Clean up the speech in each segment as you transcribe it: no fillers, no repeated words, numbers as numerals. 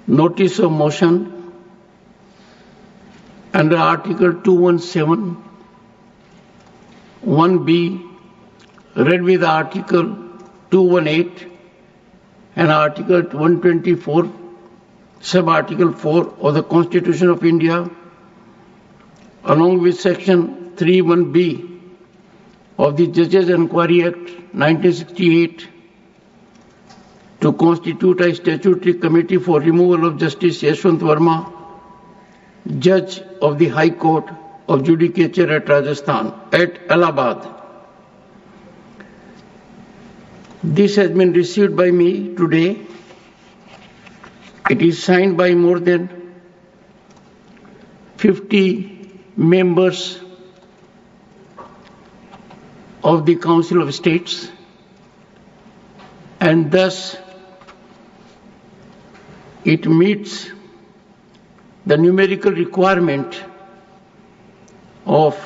notice of motion under Article 217, 1B, read with Article 218 and Article 124, Sub-Article 4 of the Constitution of India, along with Section 31B of the Judges Enquiry Act 1968, to constitute a statutory committee for removal of Justice Yashwant Varma, Judge of the High Court of Judicature at Rajasthan, at Allahabad. This has been received by me today. It is signed by more than 50 members of the Council of States, and thus it meets the numerical requirement of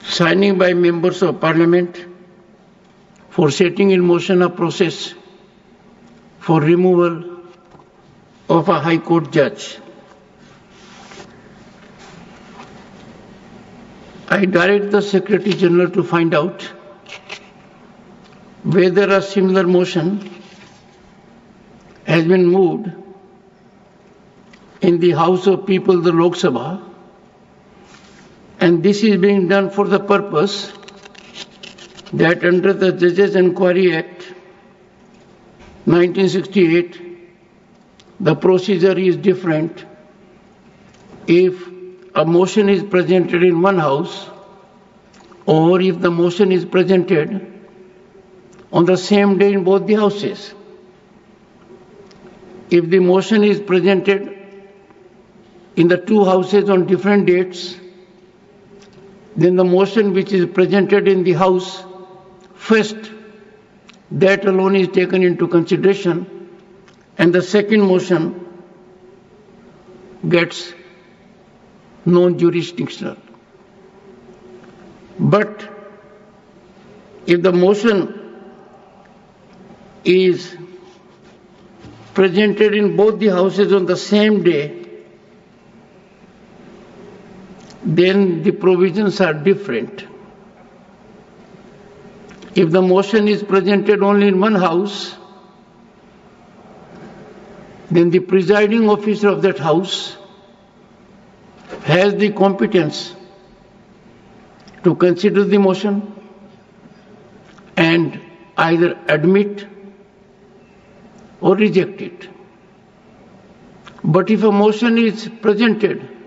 signing by members of Parliament for setting in motion a process for removal of a High Court judge. I direct the Secretary General to find out whether a similar motion has been moved in the House of People, the Lok Sabha, and this is being done for the purpose that under the Judges Enquiry Act 1968, the procedure is different if a motion is presented in one house or if the motion is presented on the same day in both the houses. If the motion is presented in the two houses on different dates, then the motion which is presented in the house first, that alone is taken into consideration, and the second motion gets non-jurisdictional. But if the motion is presented in both the houses on the same day, then the provisions are different. If the motion is presented only in one house, then the presiding officer of that house has the competence to consider the motion and either admit or reject it. But if a motion is presented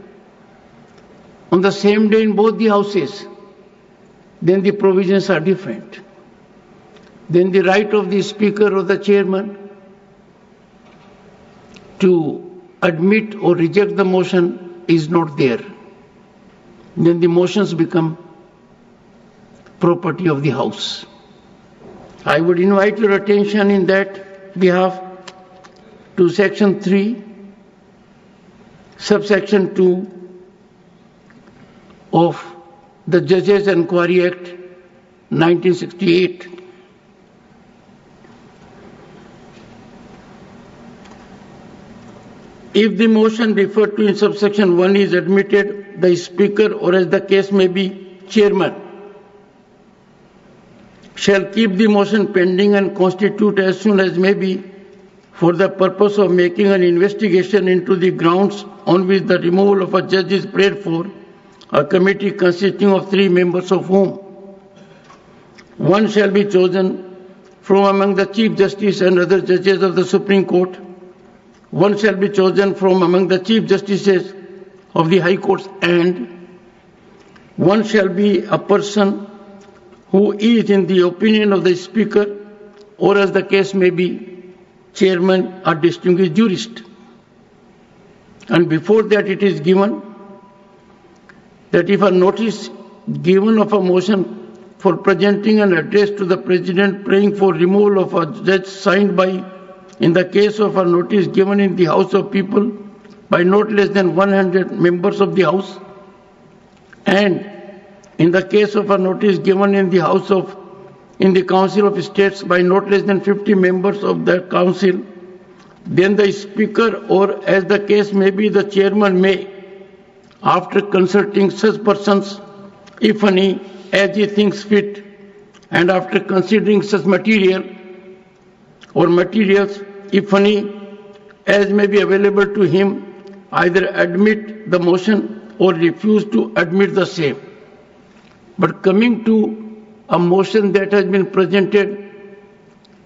on the same day in both the houses, then the provisions are different. Then the right of the Speaker or the Chairman to admit or reject the motion is not there. Then the motions become property of the House. I would invite your attention in that behalf to Section 3, Subsection 2 of the Judges Enquiry Act 1968. If the motion referred to in subsection 1 is admitted, the Speaker, or as the case may be, Chairman, shall keep the motion pending and constitute as soon as may be for the purpose of making an investigation into the grounds on which the removal of a judge is prayed for, a committee consisting of 3 members of whom one shall be chosen from among the Chief Justice and other judges of the Supreme Court, one shall be chosen from among the Chief Justices of the High Courts, and one shall be a person who is, in the opinion of the Speaker, or as the case may be, Chairman, a distinguished jurist. And before that it is given that if a notice given of a motion for presenting an address to the President praying for removal of a judge signed by, in the case of a notice given in the House of People by not less than 100 members of the House, and in the case of a notice given in the Council of States by not less than 50 members of the Council, then the Speaker, or as the case may be, the Chairman may, after consulting such persons, if any, as he thinks fit, and after considering such material or materials, if any, as may be available to him, either admit the motion or refuse to admit the same. But coming to a motion that has been presented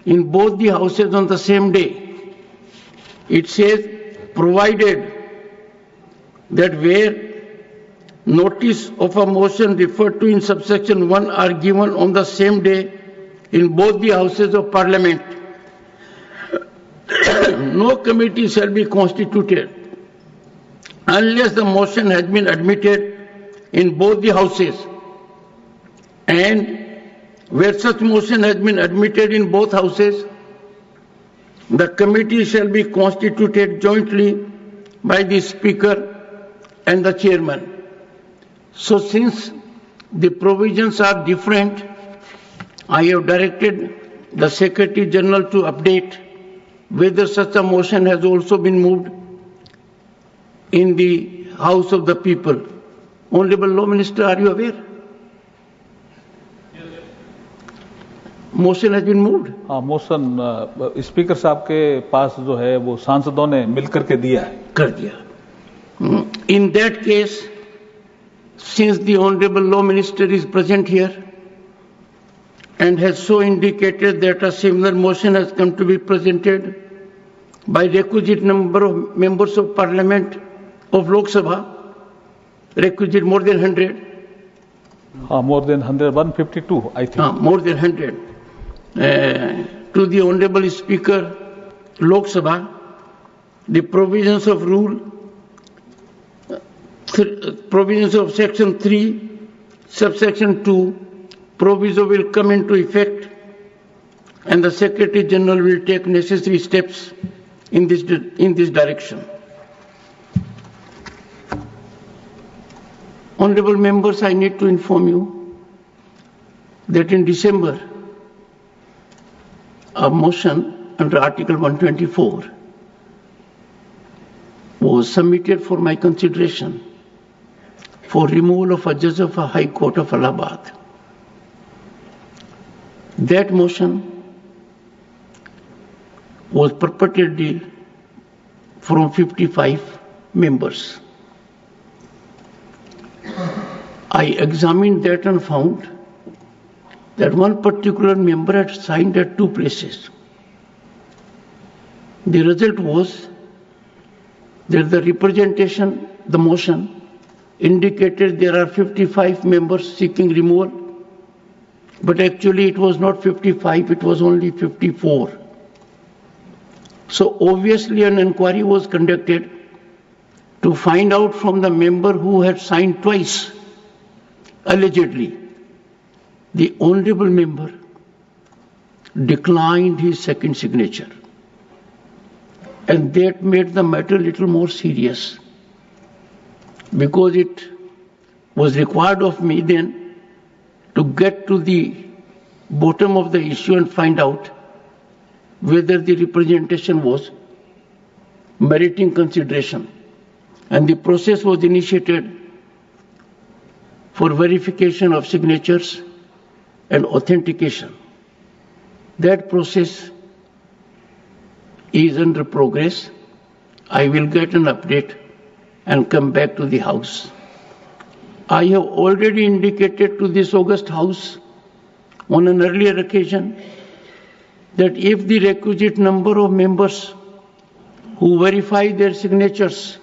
in both the houses on the same day, it says, provided that where notice of a motion referred to in subsection 1 are given on the same day in both the houses of Parliament, no committee shall be constituted unless the motion has been admitted in both the houses, and where such motion has been admitted in both houses, the committee shall be constituted jointly by the Speaker and the Chairman. So since the provisions are different, I have directed the Secretary General to update whether such a motion has also been moved in the House of the People. Honorable Law Minister, are you aware? Motion has been moved. हाँ, motion speaker साहब के पास जो है वो सांसदों ने मिलकर के दिया है. कर दिया. In that case, since the Honorable Law Minister is present here and has so indicated that a similar motion has come to be presented by requisite number of members of Parliament of Lok Sabha, requisite more than 100. More than 100, 152, I think. More than 100. To the Honorable Speaker, Lok Sabha, the provisions of provisions of Section 3, subsection 2, proviso will come into effect, and the Secretary General will take necessary steps in this direction. Honorable members, I need to inform you that in December, a motion under Article 124 was submitted for my consideration for removal of a judge of a High Court of Allahabad. That motion was purportedly from 55 members. I examined that and found that one particular member had signed at 2 places. The result was that the representation, the motion, indicated there are 55 members seeking removal, but actually it was not 55, it was only 54. So obviously an inquiry was conducted to find out from the member who had signed twice, allegedly. The honorable member declined his second signature, and that made the matter a little more serious, because it was required of me then to get to the bottom of the issue and find out whether the representation was meriting consideration. And the process was initiated for verification of signatures and authentication. That process is under progress. I will get an update and come back to the House. I have already indicated to this august House on an earlier occasion that if the requisite number of members who verify their signatures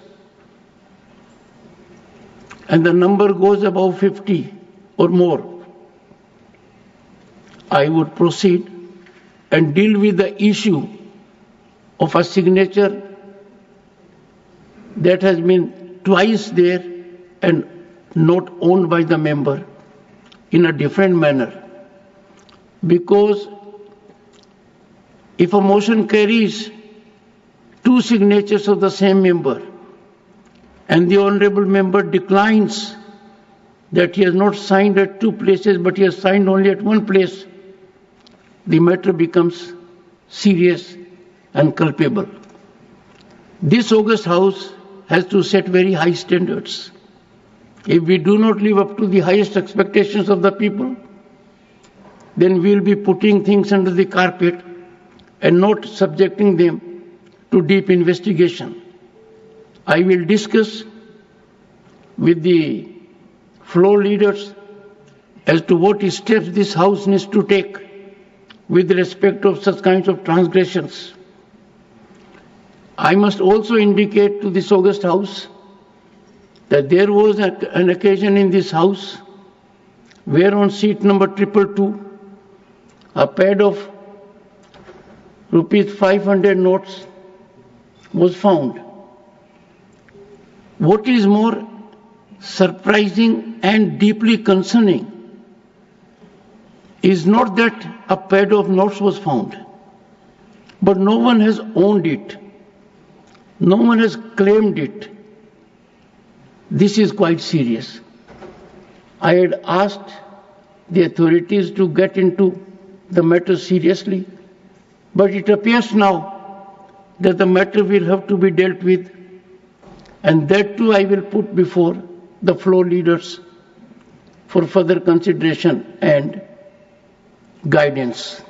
and the number goes above 50 or more, I would proceed and deal with the issue of a signature that has been twice there and not owned by the member in a different manner. Because if a motion carries 2 signatures of the same member and the honorable member declines that he has not signed at 2 places but he has signed only at 1 place, the matter becomes serious and culpable. This august House has to set very high standards. If we do not live up to the highest expectations of the people, then we will be putting things under the carpet and not subjecting them to deep investigation. I will discuss with the floor leaders as to what steps this House needs to take with respect of such kinds of transgressions. I must also indicate to this august House that there was an occasion in this House where on seat number 222, a pad of ₹500 notes was found. What is more surprising and deeply concerning is not that a pad of notes was found, but no one has owned it. No one has claimed it. This is quite serious. I had asked the authorities to get into the matter seriously, but it appears now that the matter will have to be dealt with, and that too I will put before the floor leaders for further consideration and guidance.